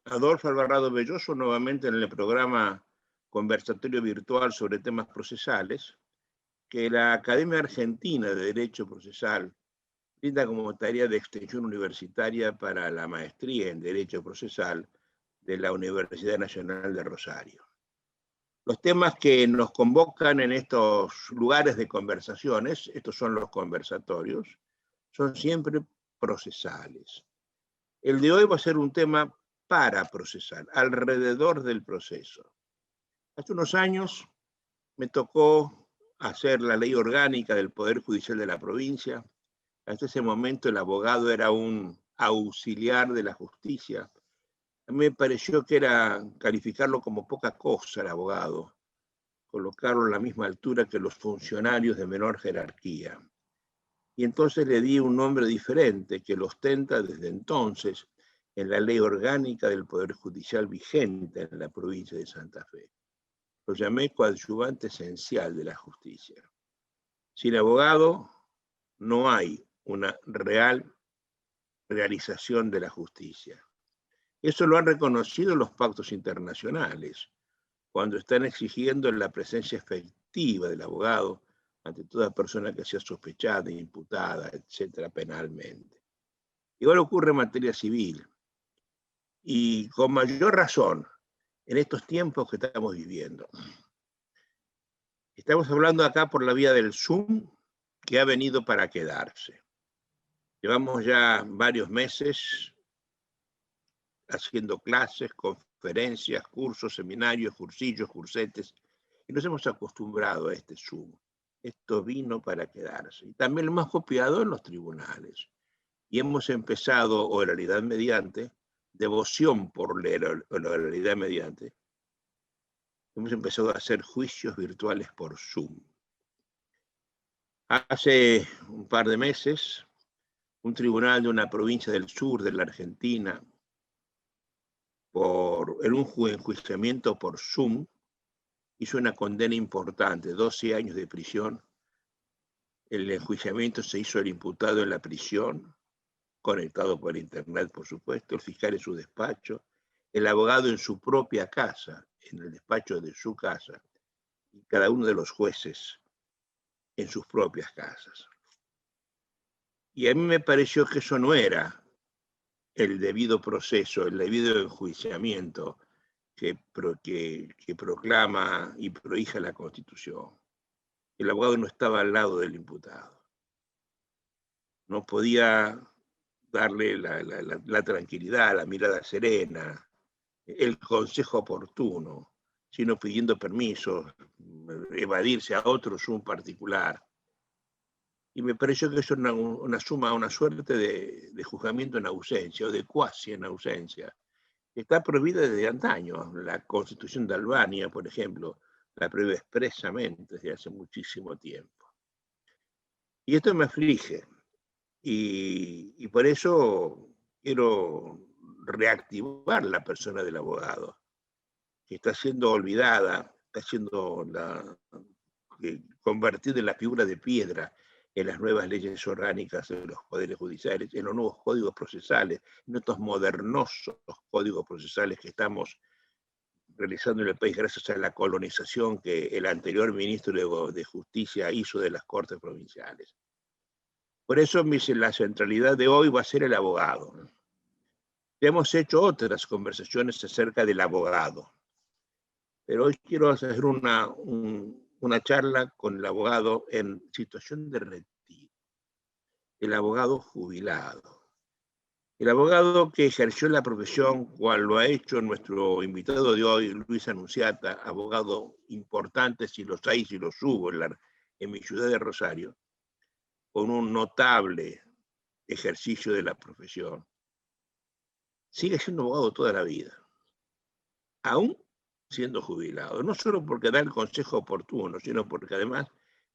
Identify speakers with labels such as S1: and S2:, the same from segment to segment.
S1: Adolfo Alvarado Belloso, nuevamente en el programa Conversatorio Virtual sobre temas procesales, que la Academia Argentina de Derecho Procesal brinda como tarea de extensión universitaria para la maestría en Derecho Procesal de la Universidad Nacional de Rosario. Los temas que nos convocan en estos lugares de conversaciones, estos son los conversatorios, son siempre procesales. El de hoy va a ser un tema para procesar, alrededor del proceso. Hace unos años me tocó hacer la ley orgánica del Poder Judicial de la provincia. Hasta ese momento el abogado era un auxiliar de la justicia. A mí me pareció que era calificarlo como poca cosa el abogado, colocarlo a la misma altura que los funcionarios de menor jerarquía. Y entonces le di un nombre diferente que lo ostenta desde entonces en la ley orgánica del Poder Judicial vigente en la provincia de Santa Fe. Lo llamé coadyuvante esencial de la justicia. Sin abogado no hay una real realización de la justicia. Eso lo han reconocido los pactos internacionales, cuando están exigiendo la presencia efectiva del abogado ante toda persona que sea sospechada, imputada, etcétera, penalmente. Igual ocurre en materia civil. Y con mayor razón en estos tiempos que estamos viviendo. Estamos hablando acá por la vía del Zoom, que ha venido para quedarse. Llevamos ya varios meses haciendo clases, conferencias, cursos, seminarios, cursillos, cursetes, y nos hemos acostumbrado a este Zoom. Esto vino para quedarse. Y también lo hemos copiado en los tribunales. Y hemos empezado, oralidad mediante, devoción por la oralidad mediante, hemos empezado a hacer juicios virtuales por Zoom. Hace un par de meses, un tribunal de una provincia del sur de la Argentina, en un enjuiciamiento por Zoom, hizo una condena importante, 12 años de prisión. El enjuiciamiento se hizo el imputado en la prisión, conectado por internet, por supuesto, el fiscal en su despacho, el abogado en su propia casa, en el despacho de su casa, y cada uno de los jueces en sus propias casas. Y a mí me pareció que eso no era el debido proceso, el debido enjuiciamiento que proclama y prohíja la Constitución. El abogado no estaba al lado del imputado. No podía darle la tranquilidad, la mirada serena, el consejo oportuno, sino pidiendo permiso, evadirse a otro Zoom particular. Y me pareció que eso es una suerte de juzgamiento en ausencia o de cuasi en ausencia. Está prohibida desde antaño. La Constitución de Albania, por ejemplo, la prohíbe expresamente desde hace muchísimo tiempo. Y esto me aflige. Y por eso quiero reactivar la persona del abogado, que está siendo olvidada, está siendo convertida en la figura de piedra en las nuevas leyes orgánicas de los poderes judiciales, en los nuevos códigos procesales, en estos modernosos códigos procesales que estamos realizando en el país gracias a la colonización que el anterior ministro de Justicia hizo de las Cortes Provinciales. Por eso la centralidad de hoy va a ser el abogado. Ya hemos hecho otras conversaciones acerca del abogado, pero hoy quiero hacer una charla con el abogado en situación de retiro, el abogado jubilado, el abogado que ejerció la profesión, cual lo ha hecho nuestro invitado de hoy, Luis Anunciata, abogado importante, si los hay, si los hubo en mi ciudad de Rosario, con un notable ejercicio de la profesión. Sigue siendo abogado toda la vida, aún siendo jubilado, no solo porque da el consejo oportuno, sino porque además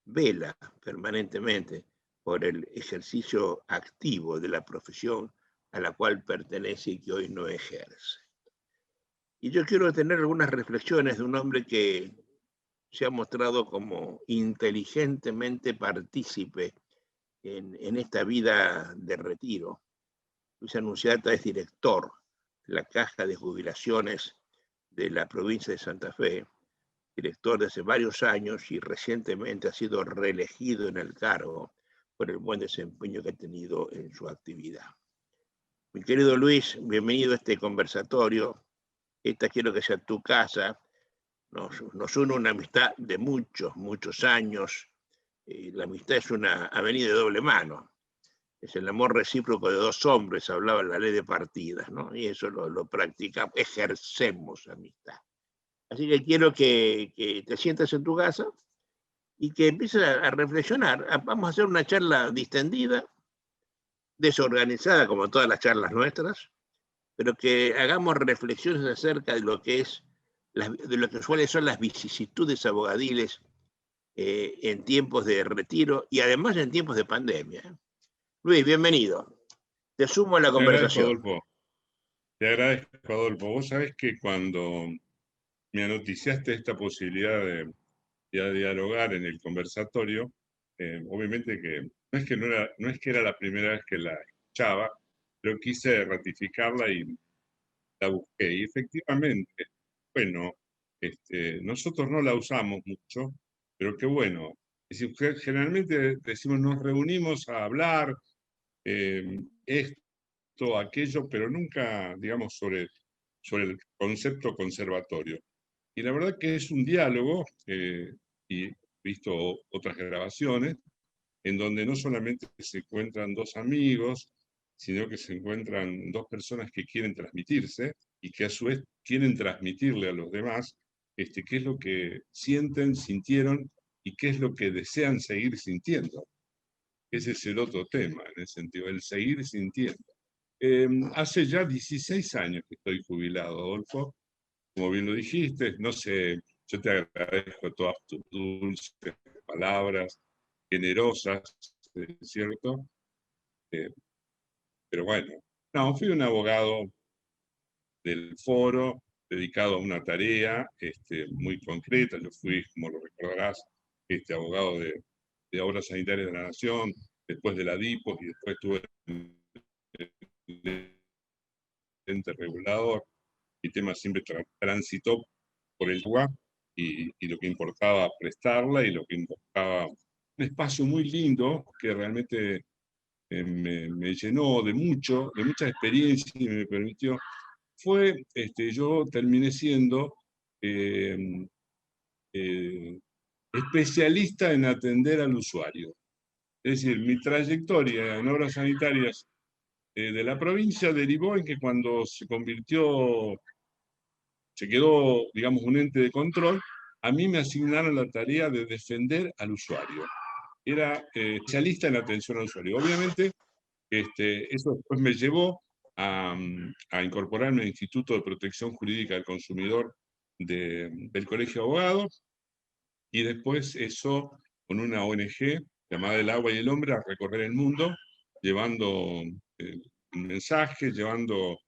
S1: vela permanentemente por el ejercicio activo de la profesión a la cual pertenece y que hoy no ejerce. Y yo quiero tener algunas reflexiones de un hombre que se ha mostrado como inteligentemente partícipe en esta vida de retiro. Luis Anunciata es director la Caja de Jubilaciones de la provincia de Santa Fe, director de hace varios años y recientemente ha sido reelegido en el cargo por el buen desempeño que ha tenido en su actividad. Mi querido Luis, bienvenido a este conversatorio. Esta quiero que sea tu casa. Nos une una amistad de muchos, muchos años. La amistad es una avenida de doble mano. Es el amor recíproco de dos hombres, hablaba la ley de partidas, ¿no? Y eso lo practicamos, ejercemos amistad. Así que quiero que te sientas en tu casa y que empieces a reflexionar. Vamos a hacer una charla distendida, desorganizada como todas las charlas nuestras, pero que hagamos reflexiones acerca de lo que es, de lo que suelen ser las vicisitudes abogadiles en tiempos de retiro y además en tiempos de pandemia. Luis, bienvenido. Te sumo a la conversación.
S2: Te agradezco, Adolfo. Vos sabés que cuando me anoticiaste esta posibilidad de dialogar en el conversatorio, obviamente que no es que era la primera vez que la escuchaba, pero quise ratificarla y la busqué. Y efectivamente, bueno, nosotros no la usamos mucho, pero qué bueno. Es decir, generalmente decimos nos reunimos a hablar esto, aquello, pero nunca, digamos, sobre el concepto conservatorio. Y la verdad que es un diálogo, y he visto otras grabaciones, en donde no solamente se encuentran dos amigos, sino que se encuentran dos personas que quieren transmitirse y que a su vez quieren transmitirle a los demás qué es lo que sienten, sintieron y qué es lo que desean seguir sintiendo. Ese es el otro tema, en el sentido, el seguir sintiendo. Hace ya 16 años que estoy jubilado, Adolfo. Como bien lo dijiste, no sé, yo te agradezco todas tus dulces palabras, generosas, ¿cierto? Pero bueno, no, fui un abogado del foro, dedicado a una tarea muy concreta. Yo fui, como lo recordarás, abogado de Obras Sanitarias de la Nación, después de la DIPOS y después estuve en el ente regulador. Mi tema siempre transitó por el lugar y lo que importaba prestarla y lo que importaba un espacio muy lindo que realmente me llenó de mucha experiencia y me permitió. Yo terminé siendo eh, eh, especialista en atender al usuario. Es decir, mi trayectoria en obras sanitarias de la provincia derivó en que cuando se quedó, digamos, un ente de control, a mí me asignaron la tarea de defender al usuario. Era especialista en atención al usuario. Obviamente, eso después me llevó a incorporarme al Instituto de Protección Jurídica del Consumidor del Colegio de Abogados, y después eso con una ONG llamada El Agua y el Hombre a recorrer el mundo, llevando mensajes, llevando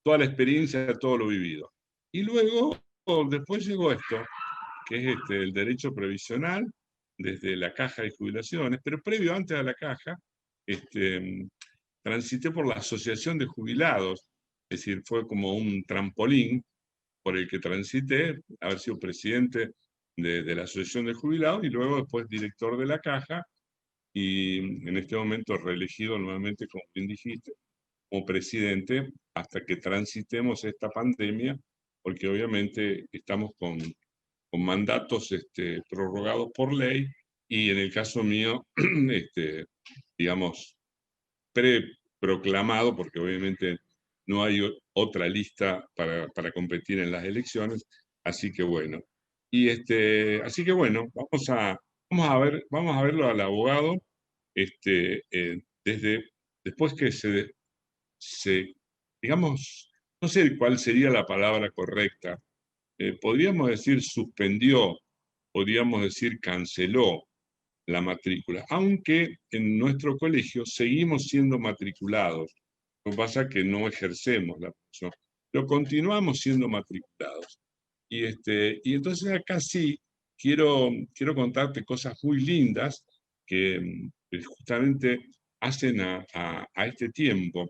S2: toda la experiencia, todo lo vivido. Y luego, después llegó esto, que es el derecho previsional, desde la Caja de Jubilaciones, pero previo antes a la Caja, transité por la Asociación de Jubilados, es decir, fue como un trampolín por el que transité, haber sido presidente de la Asociación de Jubilados y luego después director de la Caja, y en este momento reelegido nuevamente, como bien dijiste, como presidente hasta que transitemos esta pandemia, porque obviamente estamos con mandatos prorrogados por ley y en el caso mío, digamos, pre-proclamado, porque obviamente no hay otra lista para competir en las elecciones, así que bueno. Así que bueno, vamos a verlo al abogado después que digamos, no sé cuál sería la palabra correcta, podríamos decir suspendió, podríamos decir canceló la matrícula, aunque en nuestro colegio seguimos siendo matriculados. Lo que pasa es que no ejercemos la profesión, pero continuamos siendo matriculados. Y entonces acá sí quiero contarte cosas muy lindas que justamente hacen a este tiempo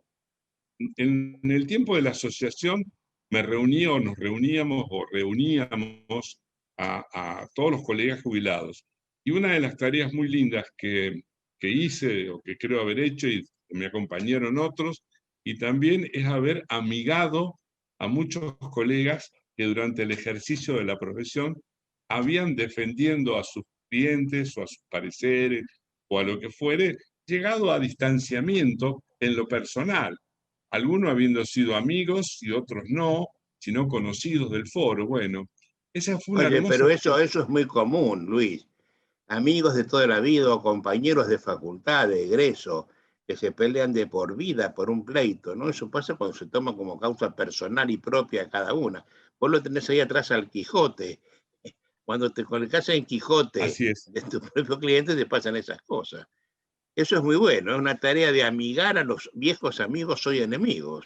S2: en el tiempo de la asociación me reuní o nos reuníamos o reuníamos a todos los colegas jubilados. Y una de las tareas muy lindas que hice o que creo haber hecho y me acompañaron otros, y también es haber amigado a muchos colegas que durante el ejercicio de la profesión habían defendiendo a sus clientes o a sus pareceres o a lo que fuere, llegado a distanciamiento en lo personal, algunos habiendo sido amigos y otros no, sino conocidos del foro. Bueno, esa fue una
S1: Oye,
S2: hermosa...
S1: pero eso es muy común, Luis. Amigos de toda la vida o compañeros de facultad, de egreso, que se pelean de por vida por un pleito, ¿no? Eso pasa cuando se toma como causa personal y propia cada una. Vos lo tenés ahí atrás al Quijote. Cuando te colocas en Quijote
S2: Así es.
S1: de tu propio cliente, te pasan esas cosas. Eso es muy bueno, es una tarea de amigar a los viejos amigos hoy enemigos.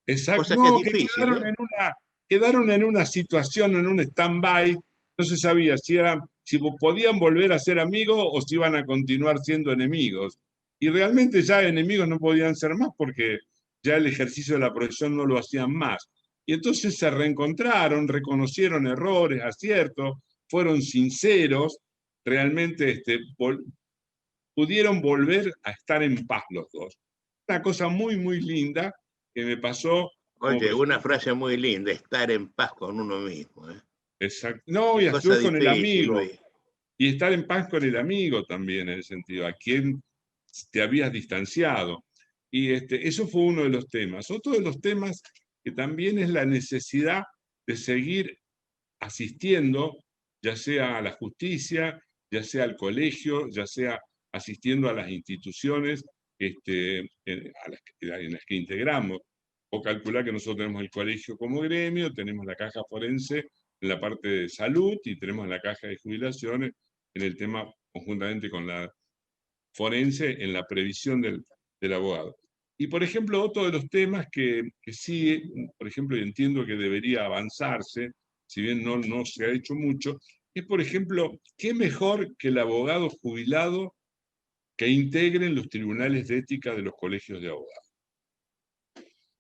S2: Exacto.
S1: Cosa que es
S2: No, que
S1: difícil, ¿eh?
S2: quedaron en una situación, en un stand-by. No se sabía si podían volver a ser amigos o si iban a continuar siendo enemigos. Y realmente ya enemigos no podían ser más porque ya el ejercicio de la profesión no lo hacían más. Y entonces se reencontraron, reconocieron errores, aciertos, fueron sinceros, realmente pudieron volver a estar en paz los dos. Una cosa muy, muy linda que me pasó, como por
S1: Oye, una
S2: ejemplo,
S1: frase muy linda, estar en paz con uno mismo, ¿eh?
S2: no,
S1: Qué
S2: y a su
S1: cosa
S2: vez con el
S1: difícil,
S2: amigo,
S1: Luis.
S2: y estar en paz con el amigo también, en el sentido, a quien te habías distanciado. Y eso fue uno de los temas. Otro de los temas que también es la necesidad de seguir asistiendo, ya sea a la justicia, ya sea al colegio, ya sea asistiendo a las instituciones en las que integramos. O calcular que nosotros tenemos el colegio como gremio, tenemos la caja forense en la parte de salud y tenemos la caja de jubilaciones en el tema conjuntamente con la forense en la previsión del abogado. Y, por ejemplo, otro de los temas que sí, por ejemplo, entiendo que debería avanzarse, si bien no se ha hecho mucho, es, por ejemplo, ¿qué mejor que el abogado jubilado que integren los tribunales de ética de los colegios de abogados?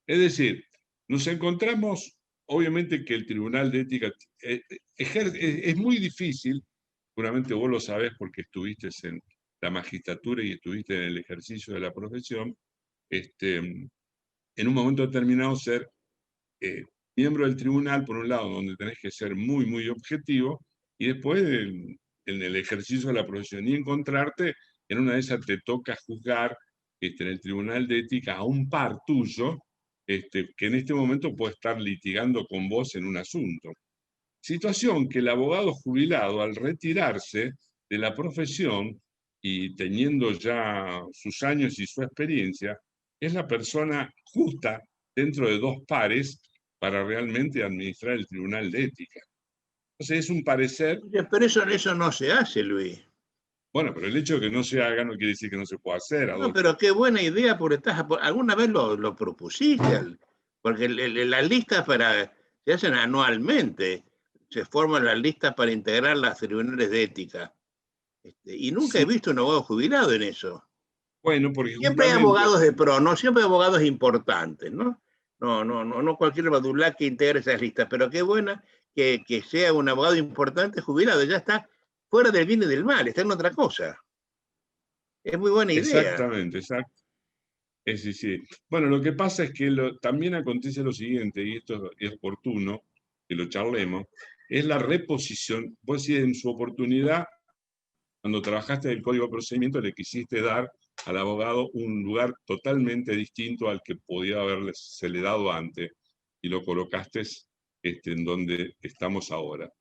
S2: Es decir, nos encontramos, obviamente que el tribunal de ética es muy difícil, seguramente vos lo sabés porque estuviste en la magistratura y estuviste en el ejercicio de la profesión, en un momento determinado ser eh, miembro del tribunal, por un lado, donde tenés que ser muy, muy objetivo, y después en el ejercicio de la profesión, y encontrarte, en una de esas te toca juzgar en el tribunal de ética a un par tuyo, que en este momento puede estar litigando con vos en un asunto. Situación que el abogado jubilado, al retirarse de la profesión y teniendo ya sus años y su experiencia, es la persona justa dentro de dos pares para realmente administrar el tribunal de ética. Entonces es un parecer,
S1: Oye, pero eso no se hace, Luis.
S2: bueno, pero el hecho de que no se haga no quiere decir que no se pueda hacer,
S1: No,
S2: Adolfo.
S1: pero qué buena idea, porque alguna vez lo propusiste, porque las listas se hacen anualmente, se forman las listas para integrar las tribunales de ética. Y nunca he
S2: Sí,
S1: visto un abogado jubilado en eso.
S2: bueno, porque
S1: Siempre hay
S2: justamente,
S1: abogados de pro, no siempre hay abogados importantes, ¿no? No cualquier badulá que integre esas listas, pero qué buena que sea un abogado importante jubilado, ya está fuera del bien y del mal, está en otra cosa. Es muy buena idea.
S2: exactamente, exacto. Sí, sí. Bueno, lo que pasa es que también acontece lo siguiente, y esto es oportuno que lo charlemos, es la reposición. Vos decís, en su oportunidad, cuando trabajaste en el Código de Procedimiento, le quisiste dar al abogado un lugar totalmente distinto al que podía se le dado antes, y lo colocaste en donde estamos ahora.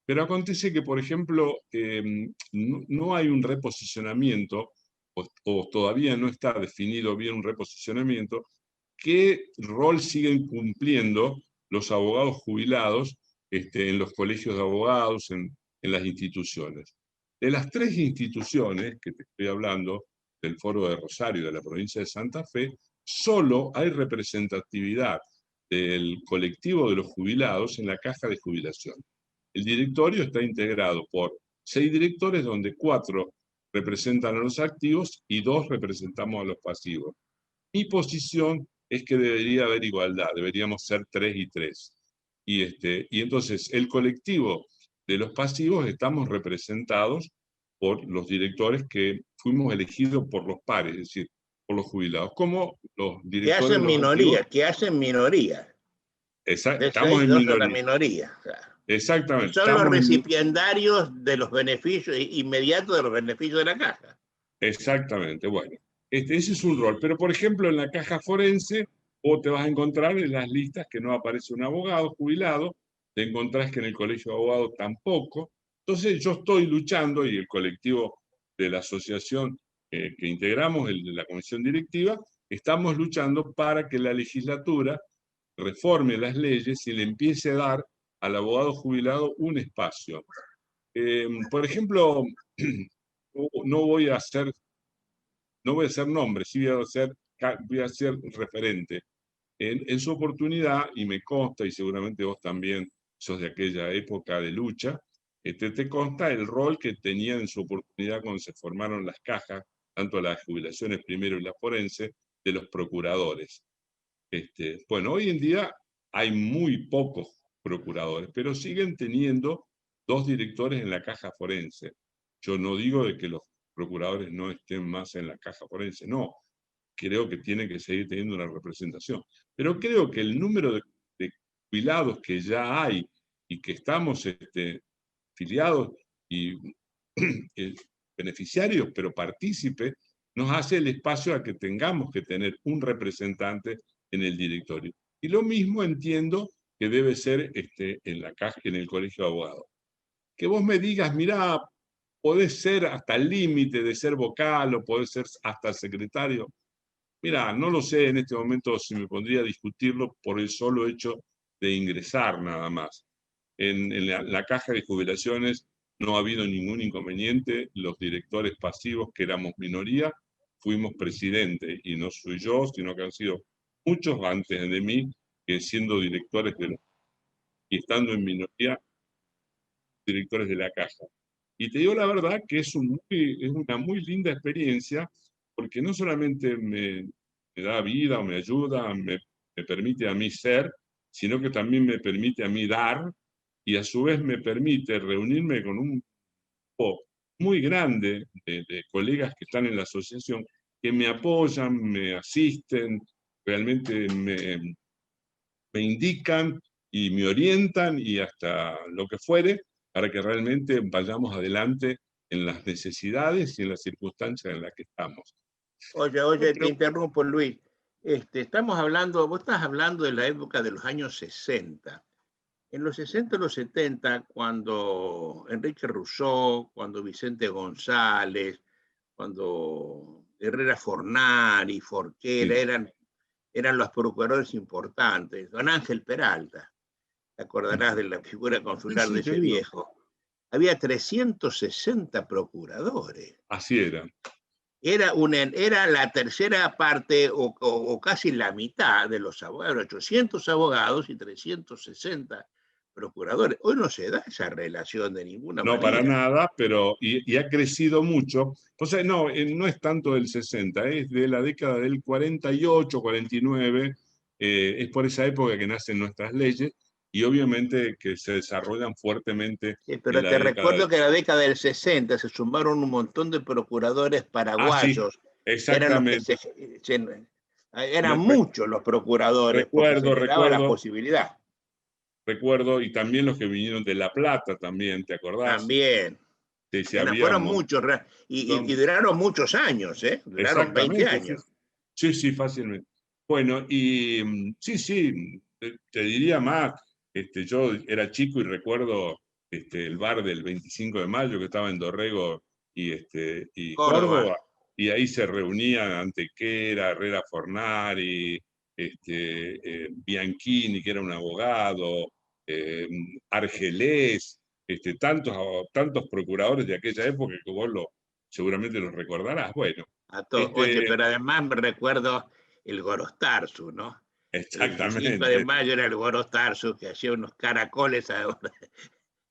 S2: Pero acontece que, por ejemplo, no hay un reposicionamiento, o todavía no está definido bien un reposicionamiento, qué rol siguen cumpliendo los abogados jubilados en los colegios de abogados, en las instituciones. De las tres instituciones que te estoy hablando, del Foro de Rosario de la provincia de Santa Fe, solo hay representatividad del colectivo de los jubilados en la caja de jubilación. El directorio está integrado por 6 directores, donde 4 representan a los activos y 2 representamos a los pasivos. Mi posición es que debería haber igualdad, deberíamos ser 3 y 3. Y entonces el colectivo de los pasivos estamos representados por los directores que fuimos elegidos por los pares, es decir, por los jubilados, como los
S1: Que
S2: directores
S1: hacen
S2: de los activos.
S1: minoría, que hacen minoría. De
S2: Estamos
S1: 6,
S2: en
S1: 2 a la
S2: minoría.
S1: minoría. Claro. Y
S2: Exactamente,
S1: son los
S2: estamos en,
S1: recipiendarios de los beneficios inmediatos de los beneficios de la caja.
S2: exactamente, bueno. Ese es un rol, pero por ejemplo en la caja forense vos te vas a encontrar en las listas que no aparece un abogado jubilado, te encontrás que en el colegio de abogados tampoco. Entonces yo estoy luchando y el colectivo de la asociación que integramos, el de la comisión directiva, estamos luchando para que la legislatura reforme las leyes y le empiece a dar al abogado jubilado un espacio. Por ejemplo, no voy a hacer nombres, sí voy a ser referente. En su oportunidad, y me consta, y seguramente vos también sos de aquella época de lucha, te consta el rol que tenían en su oportunidad cuando se formaron las cajas, tanto las jubilaciones primero y la forense, de los procuradores. Bueno, hoy en día hay muy pocos procuradores, pero siguen teniendo 2 directores en la caja forense. Yo no digo de que los procuradores no estén más en la caja forense, no. Creo que tienen que seguir teniendo una representación. Pero creo que el número de jubilados que ya hay y que estamos afiliados y beneficiarios, pero partícipes, nos hace el espacio a que tengamos que tener un representante en el directorio. Y lo mismo entiendo que debe ser en la caja, en el colegio de abogados. Que vos me digas, mirá, podés ser hasta el límite de ser vocal o podés ser hasta secretario. Mira, no lo sé en este momento si me pondría a discutirlo por el solo hecho de ingresar nada más. En la caja de jubilaciones no ha habido ningún inconveniente. Los directores pasivos, que éramos minoría, fuimos presidente, y no soy yo, sino que han sido muchos antes de mí, que siendo directores y estando en minoría, directores de la caja. Y te digo la verdad que es una muy linda experiencia, porque no solamente me da vida o me ayuda, me permite a mí ser, sino que también me permite a mí dar, y a su vez me permite reunirme con un grupo muy grande de colegas que están en la asociación, que me apoyan, me asisten, realmente me indican y me orientan y hasta lo que fuere, para que realmente vayamos adelante en las necesidades y en las circunstancias en las que estamos.
S1: Oye, te
S2: Otro,
S1: interrumpo, Luis. Vos estás hablando de la época de los años 60. En los 60 y los 70, cuando Enrique Rousseau, cuando Vicente González, cuando Herrera Fornari, Forquera,
S2: sí,
S1: eran los procuradores importantes. Don Ángel Peralta, te acordarás de la figura
S2: sí,
S1: consular de
S2: sí, te
S1: ese
S2: digo,
S1: viejo. Había 360 procuradores.
S2: así era.
S1: Era la tercera parte o casi la mitad de los abogados, 800 abogados y 360 procuradores. Hoy no se da esa relación de ninguna
S2: No, para
S1: manera.
S2: nada, pero y ha crecido mucho. O sea, no, no es tanto del 60, es de la década del 48, 49, es por esa época que nacen nuestras leyes y obviamente que se desarrollan fuertemente en
S1: Pero
S2: la
S1: te
S2: década
S1: recuerdo
S2: del...
S1: que en la década del 60 se sumaron un montón de procuradores
S2: Ah, sí,
S1: paraguayos, que eran los que
S2: exactamente.
S1: eran muchos los procuradores porque se les daba la
S2: Recuerdo,
S1: posibilidad.
S2: recuerdo, y también los que vinieron de La Plata también, ¿te acordás?
S1: También.
S2: Que si había
S1: Fueron
S2: un
S1: muchos y
S2: montón.
S1: duraron muchos años, ¿eh? Duraron 20
S2: Exactamente, sí.
S1: años.
S2: Sí, sí, fácilmente. Bueno, y sí, sí, te diría más, yo era chico y recuerdo el bar del 25 de mayo que estaba en Dorrego y
S1: Córdoba.
S2: Córdoba, y ahí se reunían Antequera, Herrera Fornari, Bianchini, que era un abogado, Argelés, tantos procuradores de aquella época que vos seguramente los recordarás. Bueno,
S1: Oye,
S2: este,
S1: pero además me recuerdo el Gorostarzu, ¿no? El 25 de
S2: exactamente,
S1: mayo era el Gorostarzu que hacía unos caracoles ahora,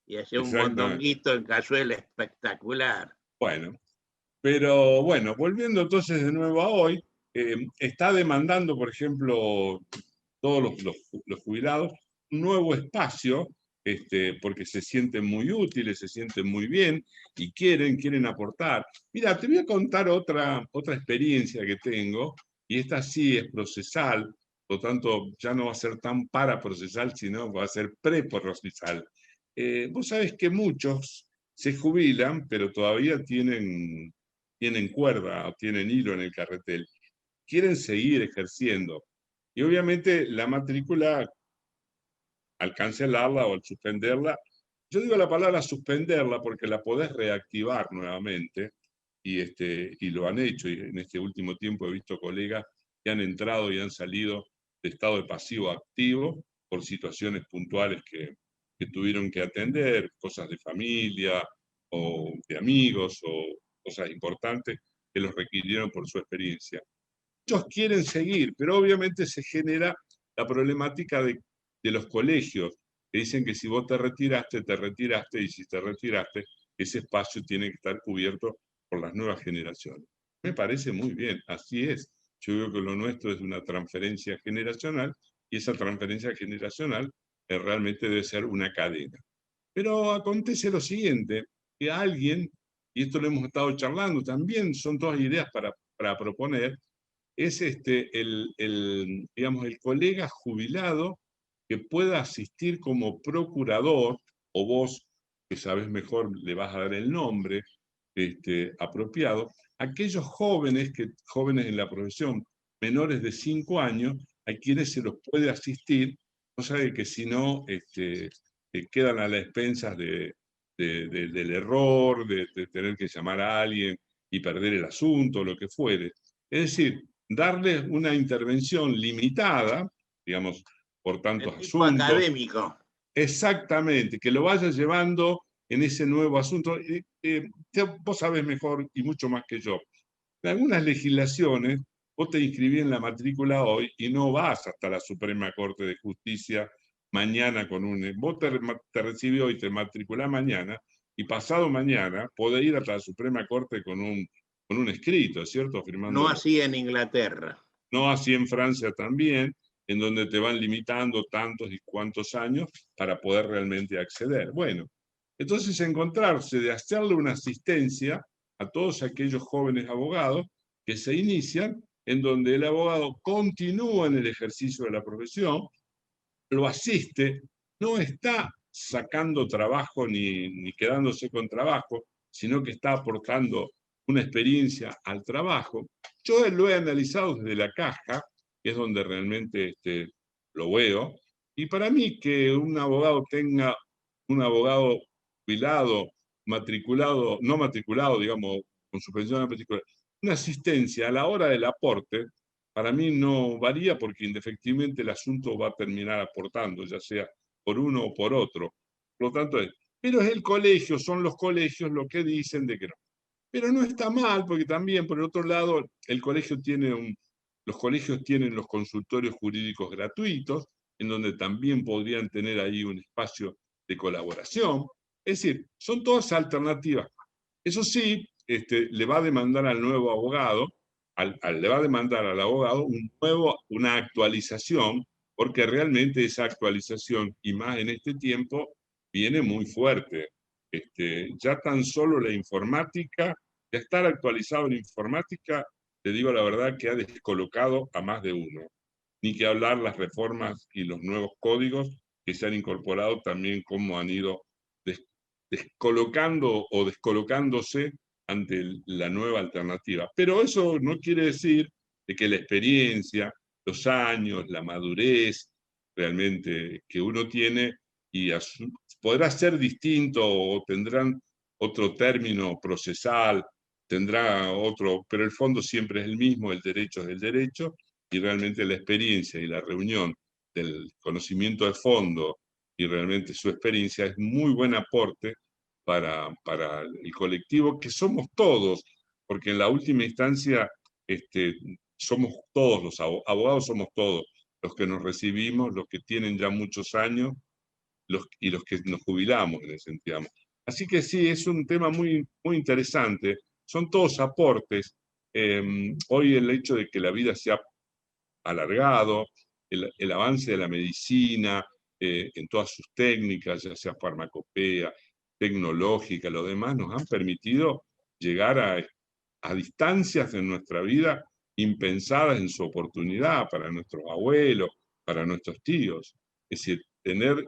S1: y hacía un
S2: exactamente.
S1: mondonguito en cazuela espectacular.
S2: Bueno, pero bueno, volviendo entonces de nuevo a hoy, está demandando, por ejemplo, todos los jubilados, un nuevo espacio, porque se sienten muy útiles, se sienten muy bien y quieren aportar. Mira, te voy a contar otra experiencia que tengo, y esta sí es procesal, por lo tanto ya no va a ser tan paraprocesal, sino va a ser preprocesal. Vos sabés que muchos se jubilan, pero todavía tienen cuerda o tienen hilo en el carretel. Quieren seguir ejerciendo. Y obviamente la matrícula, al cancelarla o al suspenderla, yo digo la palabra suspenderla porque la podés reactivar nuevamente, y lo han hecho, y en este último tiempo he visto colegas que han entrado y han salido de estado de pasivo a activo por situaciones puntuales que tuvieron que atender, cosas de familia o de amigos o cosas importantes que los requirieron por su experiencia. Muchos quieren seguir, pero obviamente se genera la problemática de los colegios, que dicen que si vos te retiraste, y si te retiraste, ese espacio tiene que estar cubierto por las nuevas generaciones. Me parece muy bien, así es. Yo creo que lo nuestro es una transferencia generacional, y esa transferencia generacional realmente debe ser una cadena. Pero acontece lo siguiente, que alguien, y esto lo hemos estado charlando también, son todas ideas para proponer, es digamos, el colega jubilado que pueda asistir como procurador, o vos, que sabés mejor, le vas a dar el nombre apropiado, aquellos jóvenes en la profesión, menores de 5 años, a quienes se los puede asistir, cosa de que si no, quedan a las expensas del error, de tener que llamar a alguien y perder el asunto, lo que fuere. Es decir, darles una intervención limitada, digamos, por tantos
S1: De tipo
S2: asuntos.
S1: académico.
S2: Exactamente, que lo vaya llevando en ese nuevo asunto. Vos sabés mejor y mucho más que yo. En algunas legislaciones, vos te inscribís en la matrícula hoy y no vas hasta la Suprema Corte de Justicia mañana con un... Vos te recibís hoy, te matriculás mañana, y pasado mañana podés ir hasta la Suprema Corte con un escrito, ¿cierto?
S1: No
S2: Firmándolo.
S1: así en Inglaterra.
S2: No así en Francia también, en donde te van limitando tantos y cuantos años para poder realmente acceder. Bueno, entonces encontrarse de hacerle una asistencia a todos aquellos jóvenes abogados que se inician, en donde el abogado continúa en el ejercicio de la profesión, lo asiste, no está sacando trabajo ni quedándose con trabajo, sino que está aportando una experiencia al trabajo. Yo lo he analizado desde la caja, que es donde realmente lo veo, y para mí que un abogado tenga un abogado jubilado, matriculado, no matriculado, digamos, con suspensión de matriculado, una asistencia a la hora del aporte, para mí no varía, porque indefectiblemente el asunto va a terminar aportando, ya sea por uno o por otro. Por lo tanto, pero es el colegio, son los colegios los que dicen de que no. Pero no está mal, porque también, por el otro lado, los colegios tienen los consultorios jurídicos gratuitos, en donde también podrían tener ahí un espacio de colaboración. Es decir, son todas alternativas. Eso sí, le va a demandar al nuevo abogado, le va a demandar al abogado una actualización, porque realmente esa actualización, y más en este tiempo, viene muy fuerte. Ya tan solo la informática, de estar actualizado en informática, te digo la verdad que ha descolocado a más de uno. Ni que hablar las reformas y los nuevos códigos que se han incorporado también, como han ido descolocando o descolocándose ante la nueva alternativa. Pero eso no quiere decir de que la experiencia, los años, la madurez realmente que uno tiene, podrá ser distinto o tendrán otro término procesal, tendrá otro, pero el fondo siempre es el mismo, el derecho es el derecho, y realmente la experiencia y la reunión del conocimiento de fondo y realmente su experiencia es muy buen aporte para el colectivo, que somos todos, porque en la última instancia somos todos los abogados, somos todos los que nos recibimos, los que tienen ya muchos años y los que nos jubilamos, les sentíamos. Así que sí, es un tema muy, muy interesante. Son todos aportes. Hoy el hecho de que la vida se ha alargado, el avance de la medicina en todas sus técnicas, ya sea farmacopea, tecnológica, lo demás, nos han permitido llegar a distancias de nuestra vida impensadas en su oportunidad para nuestros abuelos, para nuestros tíos. Es decir, tener,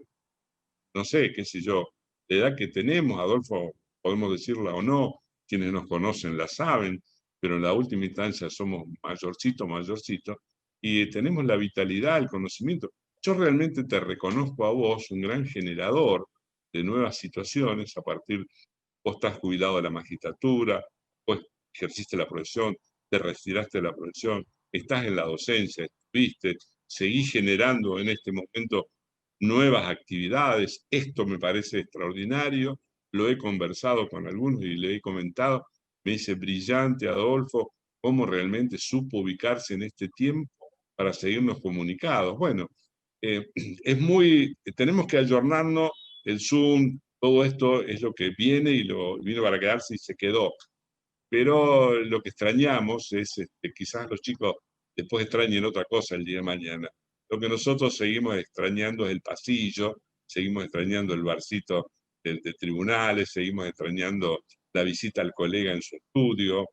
S2: no sé, qué sé yo, la edad que tenemos, Adolfo, podemos decirla o no, quienes nos conocen la saben, pero en la última instancia somos mayorcitos, y tenemos la vitalidad, el conocimiento. Yo realmente te reconozco a vos un gran generador de nuevas situaciones a partir, vos estás jubilado de la magistratura, vos ejerciste la profesión, te retiraste de la profesión, estás en la docencia, estuviste, seguís generando en este momento nuevas actividades. Esto me parece extraordinario, lo he conversado con algunos y le he comentado, me dice, brillante Adolfo, cómo realmente supo ubicarse en este tiempo para seguirnos comunicados. Bueno, es tenemos que ayornarnos, el Zoom, todo esto es lo que viene y vino para quedarse y se quedó. Pero lo que extrañamos es, quizás los chicos después extrañen otra cosa el día de mañana. Lo que nosotros seguimos extrañando es el pasillo, seguimos extrañando el barcito de tribunales, seguimos extrañando la visita al colega en su estudio,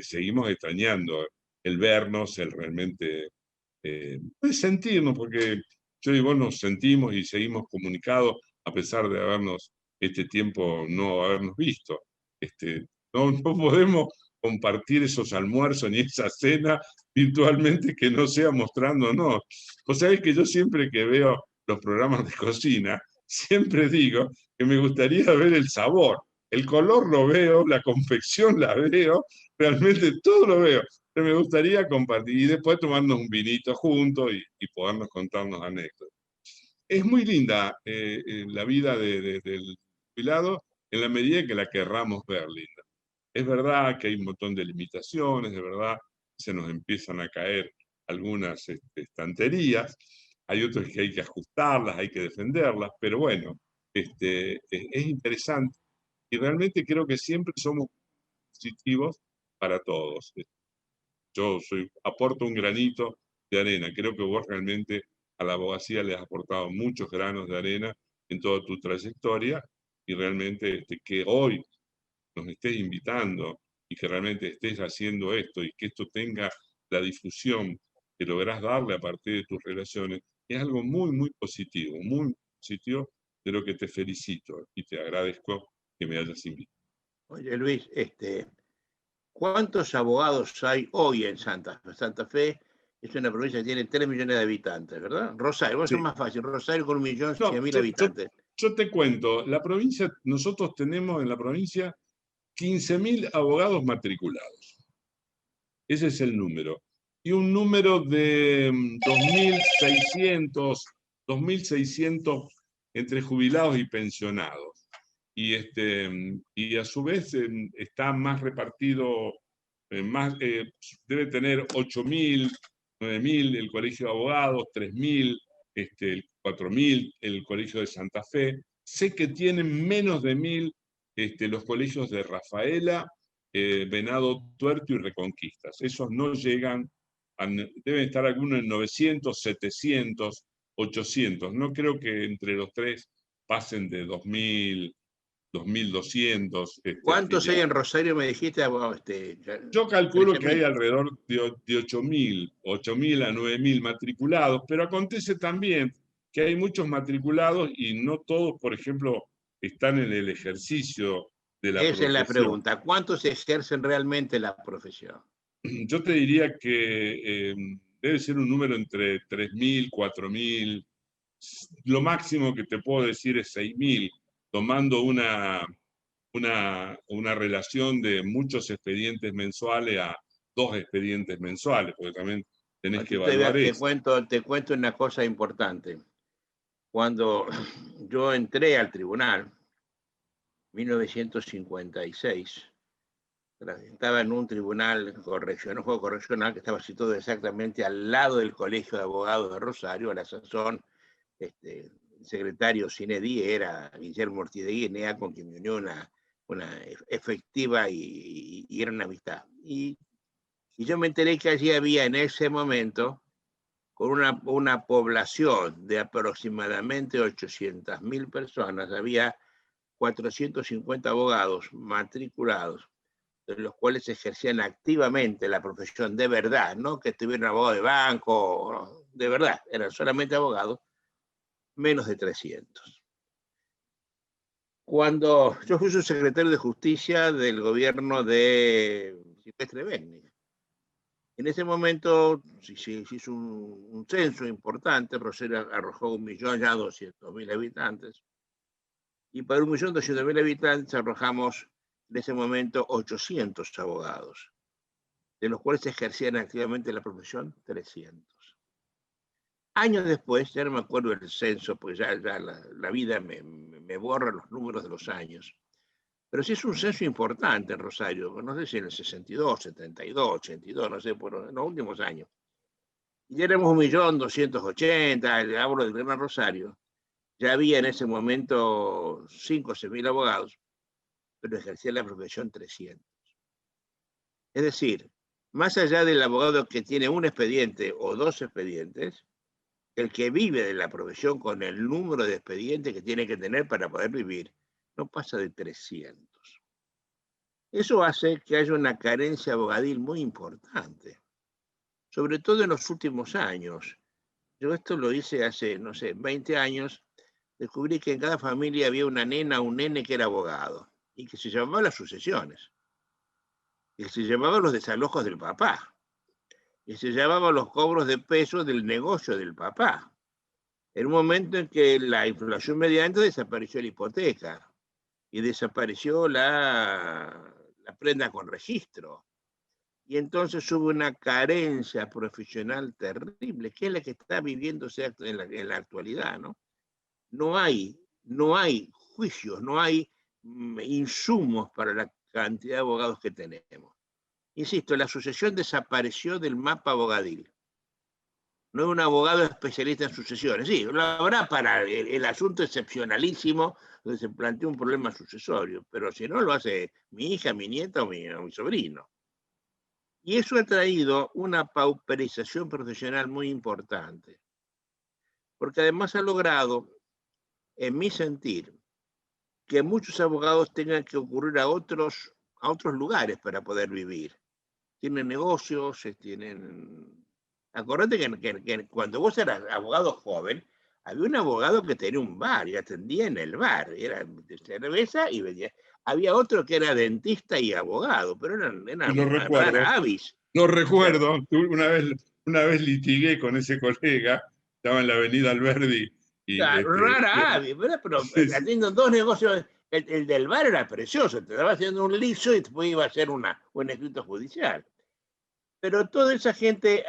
S2: seguimos extrañando el vernos, el realmente sentirnos, porque yo y vos nos sentimos y seguimos comunicados a pesar de habernos este tiempo no habernos visto. No podemos compartir esos almuerzos ni esa cena virtualmente que no sea mostrándonos. Vos sabés que yo siempre que veo los programas de cocina, siempre digo que me gustaría ver el sabor. El color lo veo, la confección la veo, realmente todo lo veo. Pero me gustaría compartir y después tomarnos un vinito juntos y podernos contarnos anécdotas. Es muy linda la vida del jubilado en la medida que la querramos ver linda. Es verdad que hay un montón de limitaciones, de verdad se nos empiezan a caer algunas estanterías, hay otras que hay que ajustarlas, hay que defenderlas, pero bueno, es interesante y realmente creo que siempre somos positivos para todos. Yo aporto un granito de arena, creo que vos realmente a la abogacía le has aportado muchos granos de arena en toda tu trayectoria y realmente que hoy nos estés invitando y que realmente estés haciendo esto y que esto tenga la difusión que lográs darle a partir de tus relaciones, es algo muy muy positivo, de lo que te felicito y te agradezco que me hayas invitado.
S1: Oye, Luis, ¿cuántos abogados hay hoy en Santa Fe? Santa Fe es una provincia que tiene 3 millones de habitantes, ¿verdad? Rosario, va a ser
S2: Sí.
S1: más fácil. Rosario con 1.100.000
S2: No,
S1: habitantes.
S2: yo te cuento, la provincia, nosotros tenemos en la provincia 15.000 abogados matriculados. Ese es el número. Y un número de 2.600 entre jubilados y pensionados. Y a su vez está más repartido, debe tener 8.000, 9.000 el Colegio de Abogados, 3.000, 4.000 el Colegio de Santa Fe. Sé que tienen menos de 1.000 los colegios de Rafaela, Venado Tuerto y Reconquistas. Esos no llegan, deben estar algunos en 900, 700, 800. No creo que entre los tres pasen de 2.000, 2.200.
S1: ¿Cuántos hay en Rosario, me dijiste?
S2: Yo calculo que hay
S1: 13.000.
S2: alrededor de 8.000 a 9.000 matriculados, pero acontece también que hay muchos matriculados y no todos, por ejemplo, están en el ejercicio de la
S1: Esa es la
S2: profesión.
S1: pregunta. ¿Cuántos ejercen realmente la profesión?
S2: Yo te diría que debe ser un número entre 3.000, 4.000. Lo máximo que te puedo decir es 6.000, tomando una relación de muchos expedientes mensuales a 2 expedientes mensuales, porque también tenés que evaluar eso.
S1: Te cuento una cosa importante. Cuando yo entré al tribunal, 1956, estaba en un tribunal correccional, juego correccional, que estaba situado exactamente al lado del Colegio de Abogados de Rosario. A la sazón, el secretario sine die era Guillermo Ortiz de Guinea, con quien me unió una efectiva y era una amistad. Y Y yo me enteré que allí había en ese momento, con una población de aproximadamente 800.000 personas, había 450 abogados matriculados, de los cuales ejercían activamente la profesión de verdad, no que estuvieran abogados de banco, no, de verdad, eran solamente abogados, menos de 300. Cuando yo fui subsecretario de Justicia del gobierno de Silvestre Benni, en ese momento se hizo un censo importante, Rosario arrojó 1.200.000 habitantes, y para 1.200.000 habitantes arrojamos en ese momento 800 abogados, de los cuales ejercían activamente la profesión 300. Años después, ya no me acuerdo del censo, pues ya la vida me borra los números de los años, pero sí es un censo importante en Rosario, no sé si en el 62, 72, 82, no sé, por en los últimos años. Y ya éramos 1.280.000, hablo del Gran Rosario. Ya había en ese momento 5 o 6.000 abogados, pero ejercía la profesión 300. Es decir, más allá del abogado que tiene un expediente o dos expedientes, el que vive de la profesión con el número de expedientes que tiene que tener para poder vivir, no pasa de 300. Eso hace que haya una carencia abogadil muy importante, sobre todo en los últimos años. Yo esto lo hice hace, no sé, 20 años, descubrí que en cada familia había una nena o un nene que era abogado y que se llamaba las sucesiones, y se llamaban los desalojos del papá, y se llamaban los cobros de pesos del negocio del papá. En un momento en que la inflación mediante desapareció la hipoteca y desapareció la prenda con registro. Y entonces hubo una carencia profesional terrible, que es la que está viviéndose en la actualidad, ¿no? No hay juicios, no hay insumos para la cantidad de abogados que tenemos. Insisto, la sucesión desapareció del mapa abogadil. No es un abogado especialista en sucesiones. Sí, lo habrá para el asunto excepcionalísimo donde se plantea un problema sucesorio, pero si no lo hace mi hija, mi nieta o mi sobrino. Y eso ha traído una pauperización profesional muy importante, porque además ha logrado, en mi sentir, que muchos abogados tengan que ocurrir a otros lugares para poder vivir. Tienen negocios, tienen... Acordate que cuando vos eras abogado joven, había un abogado que tenía un bar y atendía en el bar, era de cerveza y vendía. Había otro que era dentista y abogado, pero eran
S2: Lo recuerdo,
S1: rara avis.
S2: lo recuerdo. Una vez litigué con ese colega, estaba en la avenida Alberdi. Y,
S1: Rara avis, ¿verdad? Pero
S2: sí, sí.
S1: haciendo dos negocios, el del bar era precioso, te estaba haciendo un liso y después iba a hacer un escrito judicial. Pero toda esa gente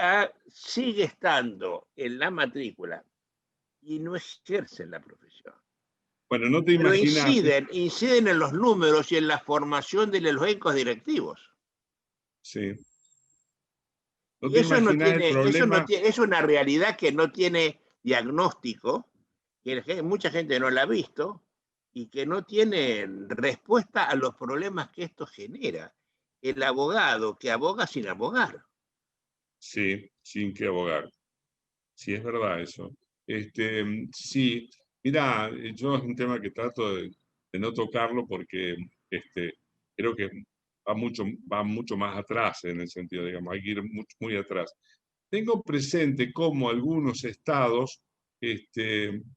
S1: sigue estando en la matrícula y no ejercen la profesión.
S2: Bueno, no te
S1: Pero
S2: imaginas.
S1: inciden en los números y en la formación de los equipos directivos.
S2: Sí. No
S1: Y
S2: te imaginas el problema.
S1: es una realidad que no tiene diagnóstico, que mucha gente no la ha visto y que no tiene respuesta a los problemas que esto genera. El abogado que aboga sin abogar.
S2: Sí, sin que abogar. Sí, es verdad eso. Sí, mira, yo es un tema que trato de no tocarlo porque creo que va mucho más atrás en el sentido, digamos, hay que ir muy atrás. Tengo presente cómo algunos estados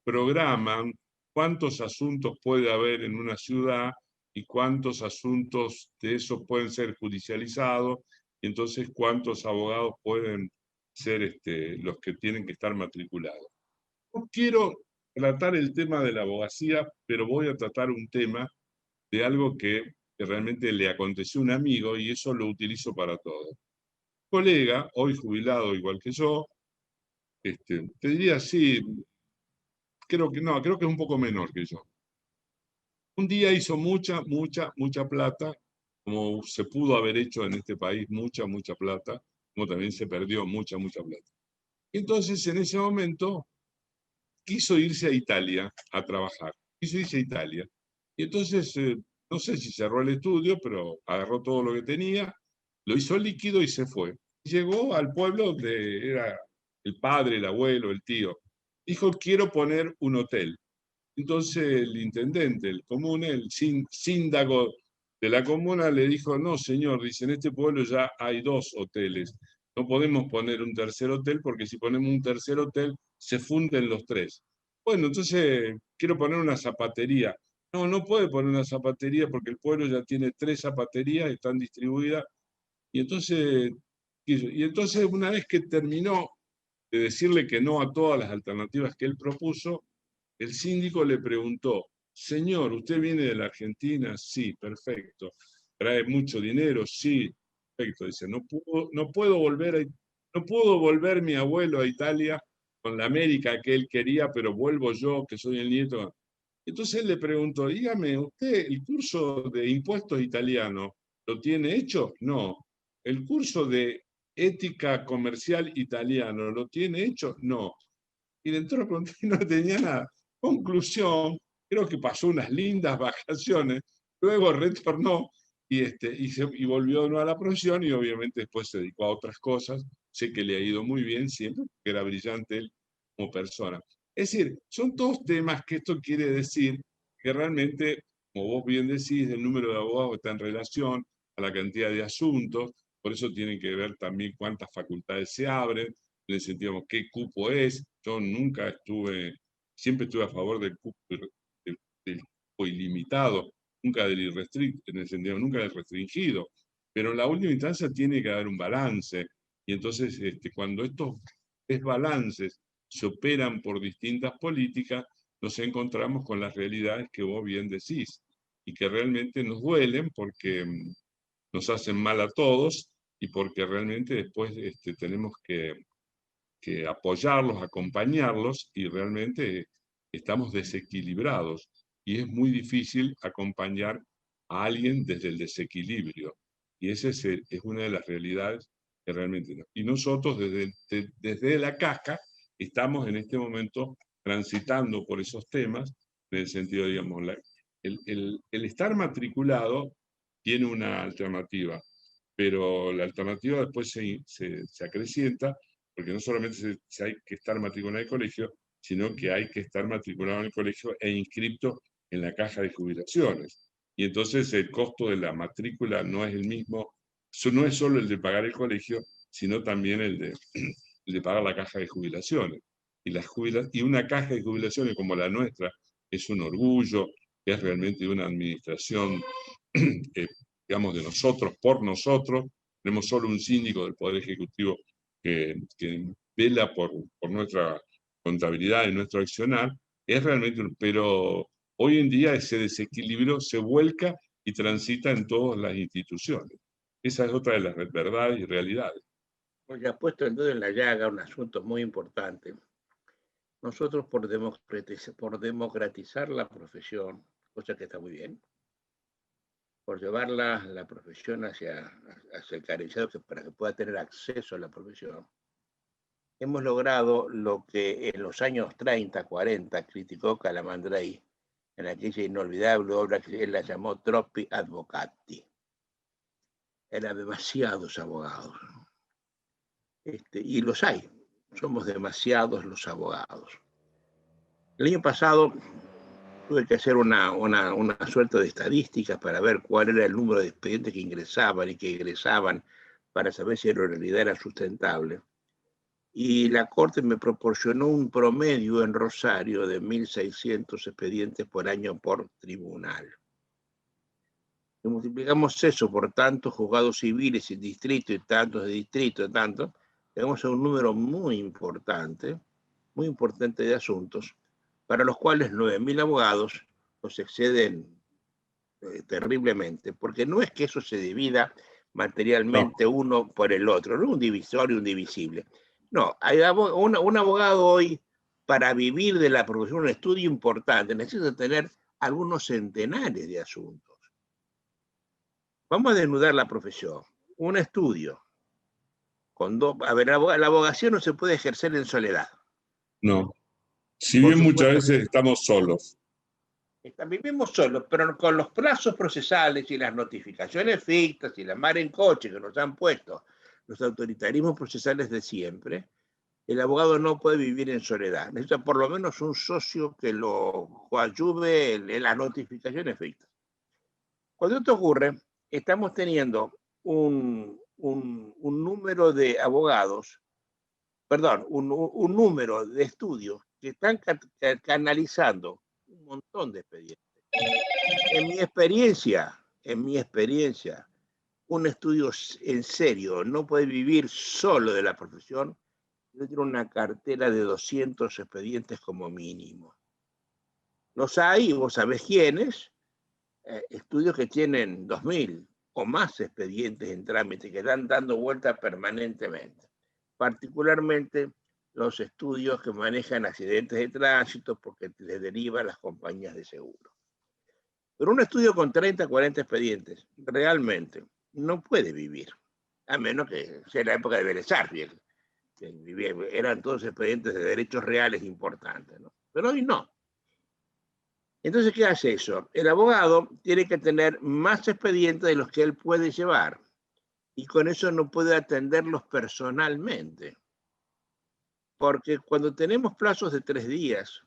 S2: programan cuántos asuntos puede haber en una ciudad y cuántos asuntos de esos pueden ser judicializados, y entonces cuántos abogados pueden ser los que tienen que estar matriculados. No quiero tratar el tema de la abogacía, pero voy a tratar un tema de algo que realmente le aconteció a un amigo y eso lo utilizo para todo. Colega, hoy jubilado igual que yo, te diría sí, creo que no, creo que es un poco menor que yo. Un día hizo mucha plata, como se pudo haber hecho en este país, mucha plata, como también se perdió mucha plata. Entonces, en ese momento, quiso irse a Italia a trabajar. Quiso irse a Italia. Y entonces, no sé si cerró el estudio, pero agarró todo lo que tenía, lo hizo líquido y se fue. Llegó al puebbo donde era el padre, el abuelo, el tío. Dijo, quiero poner un hotel. Entonces el intendente, el comune, el síndago de la comuna le dijo, no señor, dice, en este pueblo ya hay 2 hoteles. No podemos poner un tercer hotel porque si ponemos un tercer hotel se funden los 3. Bueno, entonces quiero poner una zapatería. No, no puede poner una zapatería porque el pueblo ya tiene 3 zapaterías, están distribuidas. Y entonces una vez que terminó de decirle que no a todas las alternativas que él propuso, el síndico le preguntó, señor, ¿usted viene de la Argentina? Sí, perfecto. ¿Trae mucho dinero? Sí, perfecto. Dice, no puedo volver mi abuelo a Italia con la América que él quería, pero vuelvo yo, que soy el nieto. Entonces él le preguntó, dígame, ¿usted el curso de impuestos italiano lo tiene hecho? No. ¿El curso de ética comercial italiano lo tiene hecho? No. Y le entró a preguntar y no tenía nada. Conclusión, creo que pasó unas lindas vacaciones, luego retornó y volvió de nuevo a la profesión y obviamente después se dedicó a otras cosas. Sé que le ha ido muy bien siempre, que era brillante él como persona. Es decir, son todos temas que esto quiere decir que realmente, como vos bien decís, el número de abogados está en relación a la cantidad de asuntos, por eso tienen que ver también cuántas facultades se abren, en el sentido de qué cupo es. Yo siempre estuve a favor del cupo ilimitado, nunca del irrestricto, en el sentido, nunca del restringido. Pero en la última instancia tiene que haber un balance. Y entonces, cuando estos desbalances se operan por distintas políticas, nos encontramos con las realidades que vos bien decís y que realmente nos duelen porque nos hacen mal a todos y porque realmente después tenemos que apoyarlos, acompañarlos y realmente estamos desequilibrados y es muy difícil acompañar a alguien desde el desequilibrio y esa es una de las realidades que realmente no. Y nosotros desde la CACA estamos en este momento transitando por esos temas en el sentido, digamos, el estar matriculado tiene una alternativa, pero la alternativa después se acrecienta porque no solamente hay que estar matriculado en el colegio, sino que hay que estar matriculado en el colegio e inscrito en la caja de jubilaciones. Y entonces el costo de la matrícula no es el mismo, no es solo el de pagar el colegio, sino también el de pagar la caja de jubilaciones. Y una caja de jubilaciones como la nuestra es un orgullo, es realmente una administración, digamos, de nosotros, por nosotros. Tenemos solo un síndico del Poder Ejecutivo que vela por nuestra contabilidad y nuestro accionar, es realmente, pero hoy en día ese desequilibrio se vuelca y transita en todas las instituciones. Esa es otra de las verdades y realidades.
S1: Porque ha puesto el dedo en la llaga un asunto muy importante. Nosotros por democratizar la profesión, cosa que está muy bien, por llevar la profesión hacia el carenciado para que pueda tener acceso a la profesión, hemos logrado lo que en los años 30, 40 criticó Calamandrei en aquella inolvidable obra que él la llamó Troppi Advocati. Eran demasiados abogados. Y los hay. Somos demasiados los abogados. El año pasado tuve que hacer una suerte de estadísticas para ver cuál era el número de expedientes que ingresaban y que egresaban para saber si en realidad era sustentable. Y la Corte me proporcionó un promedio en Rosario de 1.600 expedientes por año por tribunal. Si multiplicamos eso por tantos juzgados civiles y distritos y tantos de distrito, tenemos un número muy importante de asuntos, para los cuales 9.000 abogados nos exceden terriblemente, porque no es que eso se divida materialmente uno por el otro, no un divisorio y un divisible. No, hay un abogado hoy, para vivir de la profesión, un estudio importante, necesita tener algunos centenares de asuntos. Vamos a desnudar la profesión. Un estudio. A ver, la abogacía no se puede ejercer en soledad.
S2: No. Si bien muchas veces estamos solos.
S1: Vivimos solos, pero con los plazos procesales y las notificaciones fictas y la mar en coche que nos han puesto los autoritarismos procesales de siempre, el abogado no puede vivir en soledad. Necesita por lo menos un socio que lo coadyuve en la notificación efectiva. Cuando esto ocurre, estamos teniendo un número de abogados, perdón, un número de estudios que están canalizando un montón de expedientes. En mi experiencia, un estudio en serio no puede vivir solo de la profesión, no tiene una cartera de 200 expedientes como mínimo. Los hay, vos sabés quiénes, estudios que tienen 2000 o más expedientes en trámite, que están dando vuelta permanentemente. Particularmente los estudios que manejan accidentes de tránsito porque les derivan las compañías de seguro. Pero un estudio con 30, 40 expedientes realmente no puede vivir, a menos que sea la época de Vélez Sarsfield, que eran todos expedientes de derechos reales importantes, ¿no? Pero hoy no. Entonces, ¿qué hace eso? El abogado tiene que tener más expedientes de los que él puede llevar y con eso no puede atenderlos personalmente. Porque cuando tenemos plazos de 3 días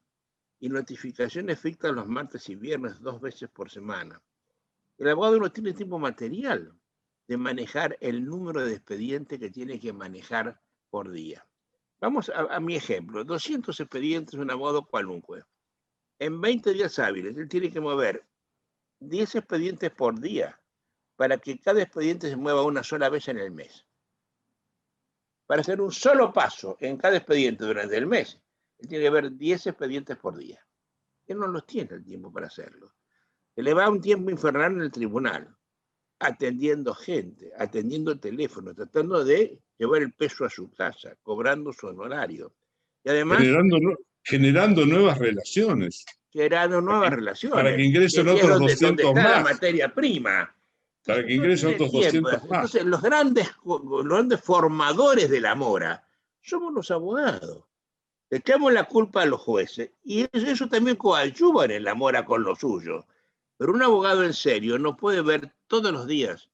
S1: y notificaciones fictas los martes y viernes 2 veces por semana, el abogado no tiene tiempo material de manejar el número de expedientes que tiene que manejar por día. Vamos a mi ejemplo. 200 expedientes un abogado cualunque. En 20 días hábiles, él tiene que mover 10 expedientes por día para que cada expediente se mueva una sola vez en el mes. Para hacer un solo paso en cada expediente durante el mes, él tiene que ver 10 expedientes por día. Él no los tiene el tiempo para hacerlo. Se le va un tiempo infernal en el tribunal, atendiendo gente, atendiendo teléfono, tratando de llevar el peso a su casa, cobrando su honorario. Y además,
S2: generando nuevas relaciones.
S1: Generando nuevas relaciones.
S2: Para que ingresen otros 200
S1: donde está
S2: más.
S1: La materia prima.
S2: Para que ingresen otros 200 más.
S1: Entonces, los grandes formadores de la mora somos los abogados. Le echamos la culpa a los jueces y eso también coadyuva en la mora con lo suyo. Pero un abogado en serio no puede ver todos los días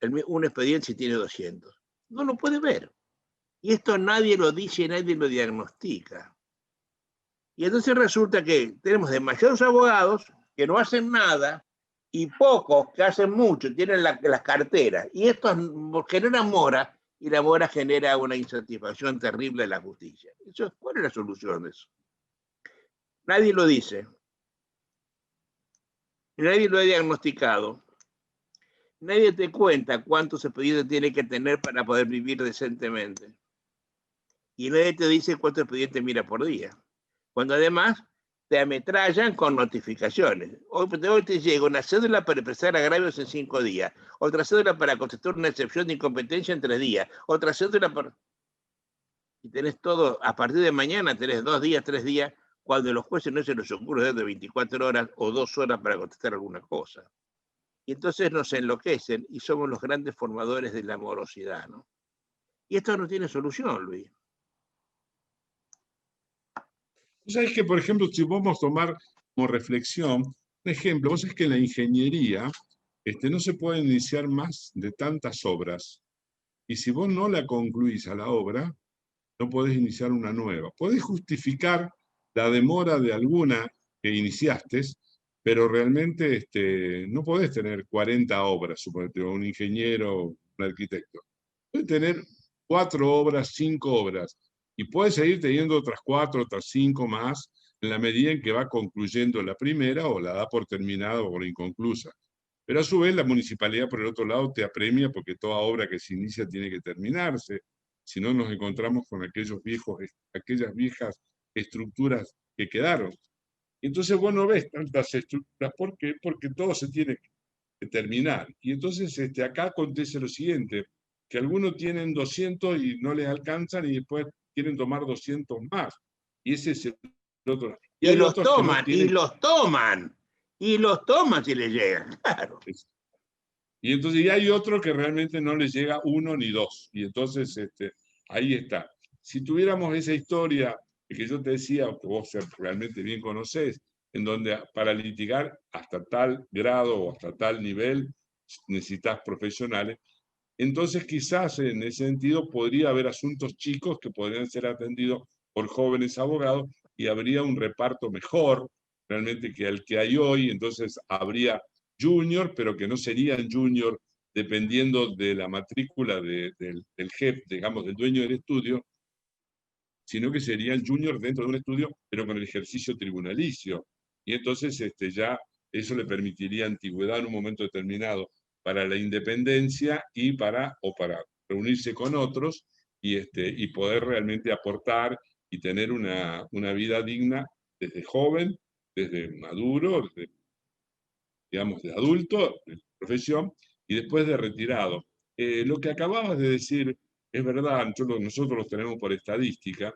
S1: un expediente si tiene 200. No lo puede ver. Y esto nadie lo dice, nadie lo diagnostica. Y entonces resulta que tenemos demasiados abogados que no hacen nada y pocos que hacen mucho, tienen las carteras. Y esto genera mora y la mora genera una insatisfacción terrible de la justicia. ¿Cuál es la solución de eso? Nadie lo dice. Nadie lo ha diagnosticado. Nadie te cuenta cuántos expedientes tiene que tener para poder vivir decentemente. Y nadie te dice cuántos expedientes mira por día. Cuando además te ametrallan con notificaciones. Hoy te llega una cédula para expresar agravios en 5 días, otra cédula para contestar una excepción de incompetencia en 3 días, otra cédula para... Y tenés todo, a partir de mañana tenés 2 días, 3 días, cuando los jueces no se les ocurre de 24 horas o 2 horas para contestar alguna cosa. Y entonces nos enloquecen y somos los grandes formadores de la morosidad, ¿no? Y esto no tiene solución, Luis.
S2: ¿Sabes que, por ejemplo, si vamos a tomar como reflexión, un ejemplo, vos sabés que en la ingeniería no se puede iniciar más de tantas obras. Y si vos no la concluís a la obra, no podés iniciar una nueva. Podés justificar la demora de alguna que iniciaste, pero realmente no podés tener 40 obras, suponete, un ingeniero, un arquitecto. Podés tener 4 obras, 5 obras, y puedes seguir teniendo otras 4, otras 5 más, en la medida en que va concluyendo la primera o la da por terminada o por inconclusa. Pero a su vez la municipalidad, por el otro lado, te apremia porque toda obra que se inicia tiene que terminarse. Si no, nos encontramos con aquellas viejas estructuras que quedaron. Entonces vos no ves tantas estructuras. ¿Por qué? Porque todo se tiene que terminar. Y entonces acá acontece lo siguiente, que algunos tienen 200 y no les alcanzan y después quieren tomar 200 más. Y ese es el otro.
S1: Y los toman, y los toman, y los toman si les llegan, claro.
S2: Y entonces ya hay otro que realmente no les llega 1 ni 2. Y entonces ahí está. Si tuviéramos esa historia que yo te decía, que vos realmente bien conocés, en donde para litigar hasta tal grado o hasta tal nivel necesitas profesionales, Entonces quizás en ese sentido podría haber asuntos chicos que podrían ser atendidos por jóvenes abogados y habría un reparto mejor realmente que el que hay hoy. Entonces habría junior, pero que no serían junior dependiendo de la matrícula del jefe, digamos, del dueño del estudio, sino que serían junior dentro de un estudio, pero con el ejercicio tribunalicio. Y entonces ya eso le permitiría antigüedad en un momento determinado para la independencia y o para reunirse con otros y poder realmente aportar y tener una vida digna desde joven, desde maduro, digamos, de adulto, de profesión, y después de retirado. Lo que acababas de decir es verdad, nosotros los tenemos por estadística.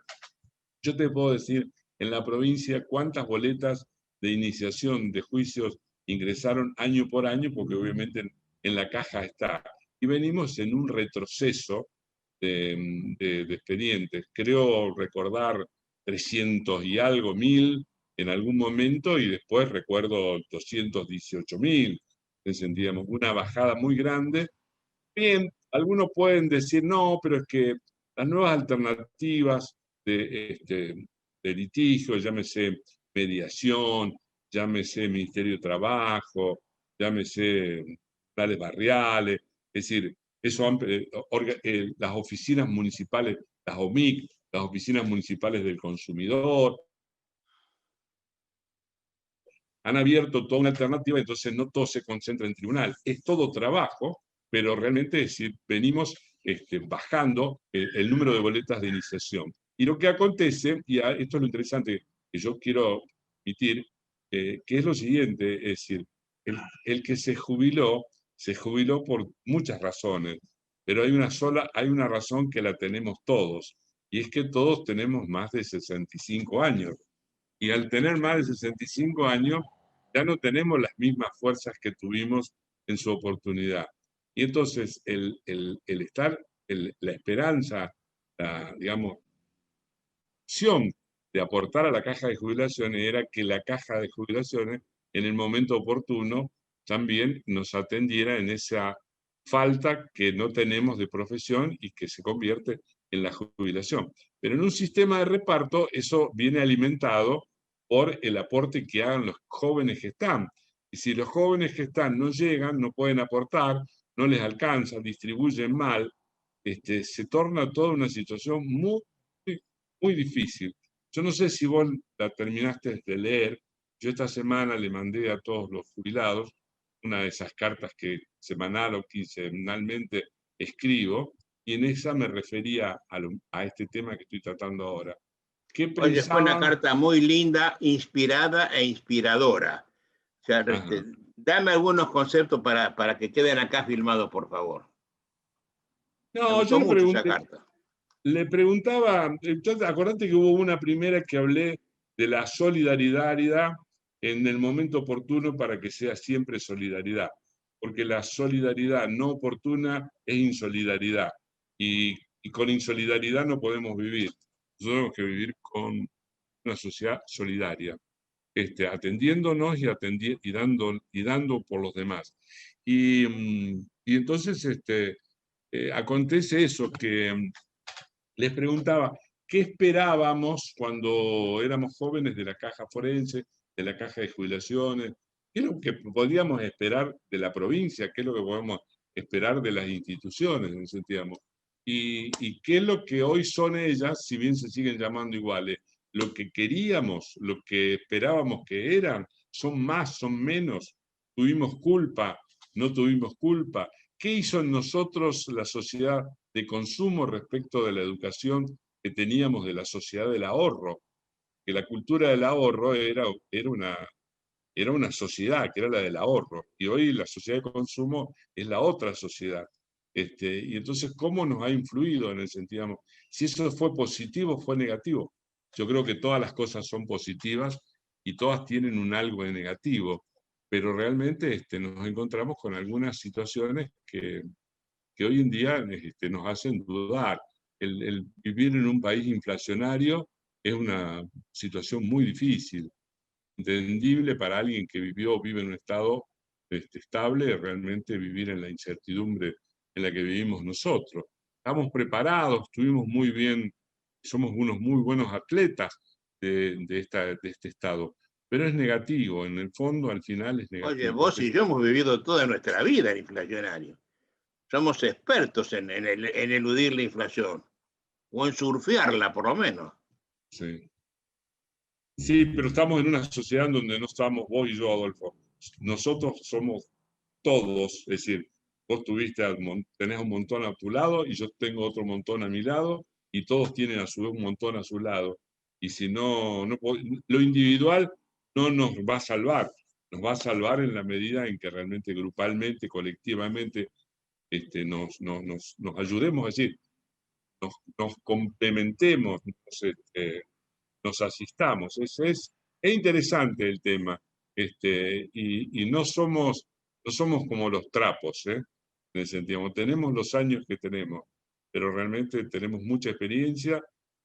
S2: Yo te puedo decir en la provincia cuántas boletas de iniciación de juicios ingresaron año por año, porque obviamente en la caja está. Y venimos en un retroceso de expedientes. Creo recordar 300 y algo mil en algún momento y después recuerdo 218.000. Sentíamos una bajada muy grande. Bien, algunos pueden decir, no, pero es que las nuevas alternativas de litigio, llámese mediación, llámese Ministerio de Trabajo, llámese planes barriales, es decir, eso las oficinas municipales, las OMIC, las oficinas municipales del consumidor, han abierto toda una alternativa, entonces no todo se concentra en tribunal. Es todo trabajo, pero realmente es decir, venimos bajando el número de boletas de iniciación. Y lo que acontece, y esto es lo interesante que yo quiero admitir, que es lo siguiente, es decir, el que se jubiló por muchas razones, pero hay una razón que la tenemos todos, y es que todos tenemos más de 65 años. Y al tener más de 65 años, ya no tenemos las mismas fuerzas que tuvimos en su oportunidad. Y entonces la esperanza, digamos, opción de aportar a la caja de jubilaciones era que la caja de jubilaciones en el momento oportuno también nos atendiera en esa falta que no tenemos de profesión y que se convierte en la jubilación. Pero en un sistema de reparto eso viene alimentado por el aporte que hagan los jóvenes que están. Y si los jóvenes que están no llegan, no pueden aportar, no les alcanza, distribuyen mal, se torna toda una situación muy, muy difícil. Yo no sé si vos la terminaste de leer. Yo esta semana le mandé a todos los jubilados una de esas cartas que semanal o quincenalmente escribo, y en esa me refería a este tema que estoy tratando ahora. ¿Qué
S1: Oye, fue una
S2: pensaban?
S1: carta muy linda, inspirada e inspiradora. O sea,
S2: Ajá.
S1: dame algunos conceptos para que queden acá filmados, por favor. Me
S2: No, yo
S1: gustó mucho esa carta.
S2: le preguntaba, entonces, acordate que hubo una primera que hablé de la solidaridad en el momento oportuno para que sea siempre solidaridad, porque la solidaridad no oportuna es insolidaridad y con insolidaridad no podemos vivir. Nosotros tenemos que vivir con una sociedad solidaria, atendiéndonos y dando por los demás. Y entonces acontece eso, que les preguntaba qué esperábamos cuando éramos jóvenes de la caja forense, de la caja de jubilaciones, qué es lo que podíamos esperar de la provincia, qué es lo que podemos esperar de las instituciones, sentíamos. Y qué es lo que hoy son ellas, si bien se siguen llamando iguales, lo que queríamos, lo que esperábamos que eran, son más, son menos, tuvimos culpa, no tuvimos culpa. ¿Qué hizo en nosotros la sociedad de consumo respecto de la educación que teníamos de la sociedad del ahorro? Que la cultura del ahorro era una sociedad, que era la del ahorro, y hoy la sociedad de consumo es la otra sociedad. Y entonces, ¿cómo nos ha influido en el sentido, digamos, si eso fue positivo o fue negativo? Yo creo que todas las cosas son positivas y todas tienen un algo de negativo, pero realmente nos encontramos con algunas situaciones que hoy en día nos hacen dudar. El vivir en un país inflacionario es una situación muy difícil, entendible para alguien que vive en un estado estable, realmente vivir en la incertidumbre en la que vivimos nosotros. Estamos preparados, estuvimos muy bien, somos unos muy buenos atletas de este estado, pero es negativo, en el fondo, al final es
S1: Oye,
S2: negativo.
S1: vos y yo hemos vivido toda nuestra vida el inflacionario. Somos expertos en eludir la inflación, o en surfearla por lo menos.
S2: Sí. Sí, pero estamos en una sociedad en donde no estamos vos y yo, Adolfo. Nosotros somos todos, es decir, vos tenés un montón a tu lado y yo tengo otro montón a mi lado y todos tienen a su vez un montón a su lado. Y si lo individual no nos va a salvar, nos va a salvar en la medida en que realmente grupalmente, colectivamente, nos ayudemos, es decir, nos complementemos, nos asistamos. Es interesante el tema, y no somos como los trapos, en el sentido, tenemos los años que tenemos, pero realmente tenemos mucha experiencia,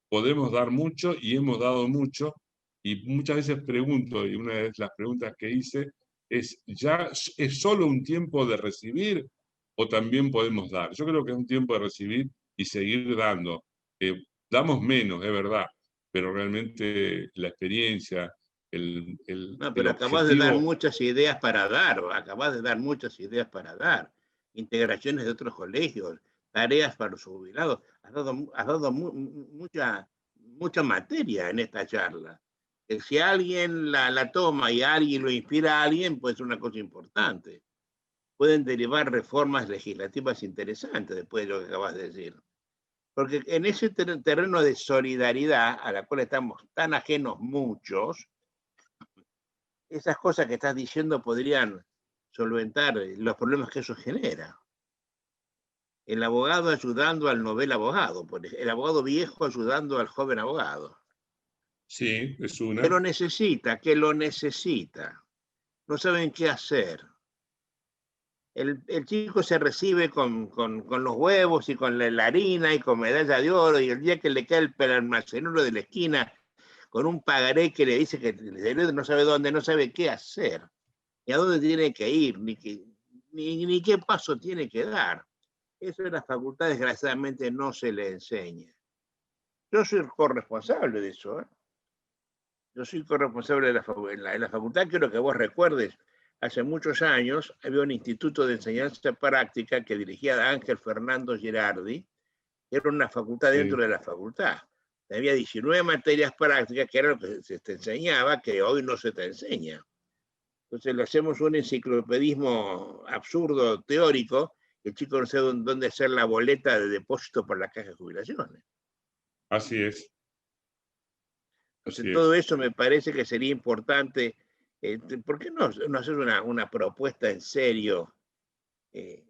S2: podemos dar mucho y hemos dado mucho, y muchas veces pregunto, y una de las preguntas que hice es, ¿ya es solo un tiempo de recibir o también podemos dar? Yo creo que es un tiempo de recibir y seguir dando. Damos menos, es verdad, pero realmente la experiencia,
S1: No,
S2: el
S1: pero acabas de dar
S2: objetivo,
S1: muchas ideas para dar, acabas de dar muchas ideas para dar. Integraciones de otros colegios, tareas para los jubilados. Has dado mucha materia en esta charla. Que si alguien la toma y alguien lo inspira a alguien, pues es una cosa importante. Pueden derivar reformas legislativas interesantes después de lo que acabas de decir. Porque en ese terreno de solidaridad, a la cual estamos tan ajenos muchos, esas cosas que estás diciendo podrían solventar los problemas que eso genera. El abogado ayudando al novel abogado, el abogado viejo ayudando al joven abogado.
S2: sí, es
S1: Que
S2: una.
S1: lo necesita, que lo necesita. No saben qué hacer. El chico se recibe con los huevos y con la harina y con medalla de oro, y el día que le cae el almacenero de la esquina con un pagaré que le dice que no sabe dónde, no sabe qué hacer, ni a dónde tiene que ir, ni qué paso tiene que dar. Eso en la facultad, desgraciadamente, no se le enseña. Yo soy corresponsable de eso, ¿eh? Yo soy corresponsable de la facultad. Quiero que vos recuerdes, hace muchos años había un instituto de enseñanza práctica que dirigía Ángel Fernando Girardi, que era una facultad dentro
S2: Sí.
S1: de la facultad. Había 19 materias prácticas, que era lo que se te enseñaba, que hoy no se te enseña. Entonces le hacemos un enciclopedismo absurdo, teórico, que el chico no sabe dónde hacer la boleta de depósito para la caja de jubilaciones.
S2: Así es,
S1: Entonces
S2: así
S1: todo
S2: es.
S1: eso me parece que sería importante. ¿Por qué no hacer una propuesta en serio? Eh,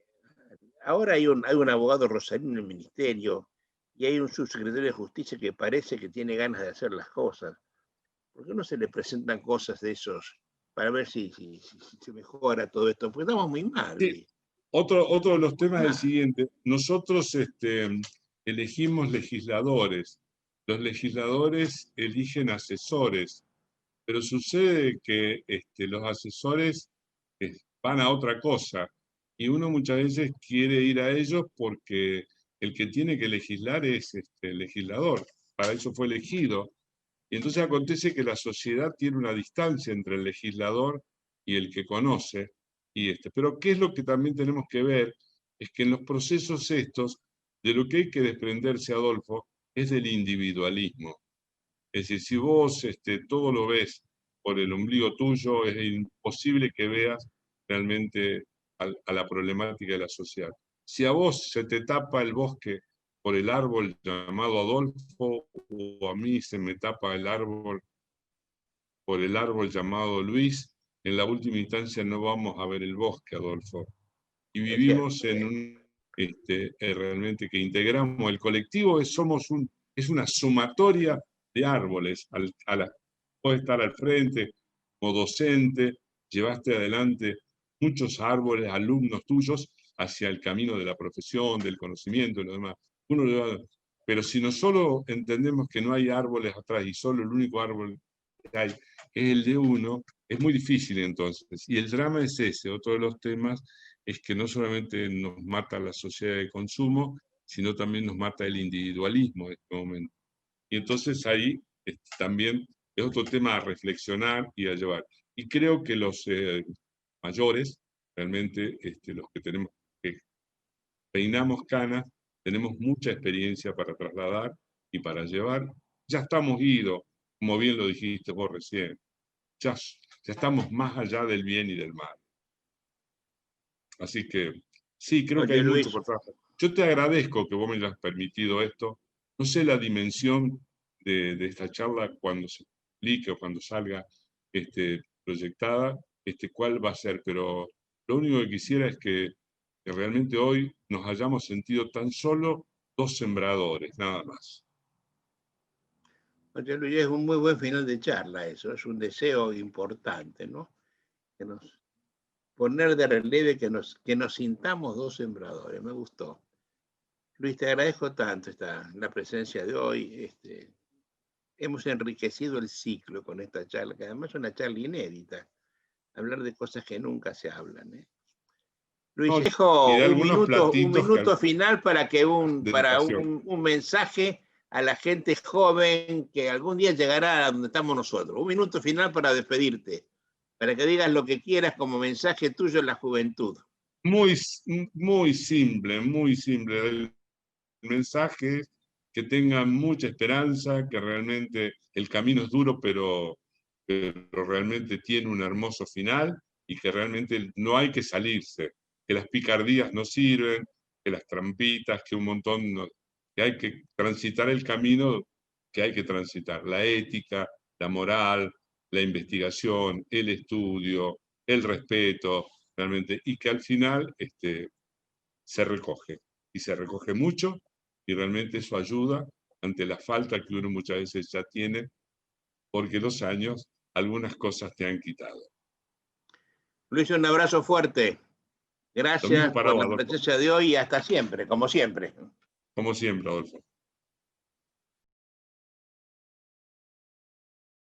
S1: Ahora hay un abogado rosarino en el ministerio y hay un subsecretario de Justicia que parece que tiene ganas de hacer las cosas. ¿Por qué no se le presentan cosas de esos para ver si se mejora todo esto? Porque estamos muy mal,
S2: Sí,
S1: Luis.
S2: otro de los temas es el
S1: Mal.
S2: siguiente. Nosotros elegimos legisladores. Los legisladores eligen asesores, pero sucede que los asesores van a otra cosa y uno muchas veces quiere ir a ellos porque el que tiene que legislar es el legislador. Para eso fue elegido. Y entonces acontece que la sociedad tiene una distancia entre el legislador y el que conoce. Pero ¿qué es lo que también tenemos que ver? Es que en los procesos estos, de lo que hay que desprenderse, Adolfo, es del individualismo. Es decir, si vos todo lo ves por el ombligo tuyo, es imposible que veas realmente a la problemática de la sociedad. Si a vos se te tapa el bosque por el árbol llamado Adolfo, o a mí se me tapa el árbol por el árbol llamado Luis, en la última instancia no vamos a ver el bosque, Adolfo. Y
S1: Es cierto.
S2: vivimos en realmente que integramos el colectivo, es una sumatoria de árboles. Puedes estar al frente como docente, llevaste adelante muchos árboles, alumnos tuyos, hacia el camino de la profesión, del conocimiento y lo demás. Pero si no solo entendemos que no hay árboles atrás y solo el único árbol que hay es el de uno, es muy difícil entonces. Y el drama es ese, otro de los temas es que no solamente nos mata la sociedad de consumo, sino también nos mata el individualismo en este momento. Y entonces ahí también es otro tema a reflexionar y a llevar. Y creo que los mayores, realmente los que tenemos, que peinamos canas, tenemos mucha experiencia para trasladar y para llevar. Ya estamos idos, como bien lo dijiste vos recién, ya estamos más allá del bien y del mal. Así que sí, creo que
S1: Oye,
S2: hay mucho
S1: Luis,
S2: por trabajar. Yo te agradezco que vos me hayas permitido esto. No sé la dimensión de esta charla cuando se publique o cuando salga proyectada, cuál va a ser, pero lo único que quisiera es que realmente hoy nos hayamos sentido tan solo dos sembradores, nada más.
S1: oye, Luis, es un muy buen final de charla eso, es un deseo importante, ¿no? Que nos, poner de relieve que nos sintamos dos sembradores, me gustó. Luis, te agradezco tanto la presencia de hoy. Hemos enriquecido el ciclo con esta charla, que además es una charla inédita, hablar de cosas que nunca se hablan. Luis,
S2: No, y
S1: dejo
S2: de algunos
S1: un
S2: platitos
S1: minuto final para que
S2: de
S1: para
S2: educación.
S1: un mensaje a la gente joven que algún día llegará a donde estamos nosotros. Un minuto final para despedirte, para que digas lo que quieras como mensaje tuyo en la juventud.
S2: Muy, muy simple, muy simple. El mensaje es que tengan mucha esperanza, que realmente el camino es duro, pero realmente tiene un hermoso final y que realmente no hay que salirse, que las picardías no sirven, que las trampitas, que un montón, que hay que transitar el camino que hay que transitar, la ética, la moral, la investigación, el estudio, el respeto, realmente, y que al final se recoge, y se recoge mucho, y realmente eso ayuda ante la falta que uno muchas veces ya tiene, porque los años algunas cosas te han quitado.
S1: Luis, un abrazo fuerte.
S2: Lo mismo
S1: Gracias
S2: para
S1: por
S2: vos,
S1: la
S2: Adolfo.
S1: presencia de hoy y hasta siempre, como siempre.
S2: Como siempre, Adolfo.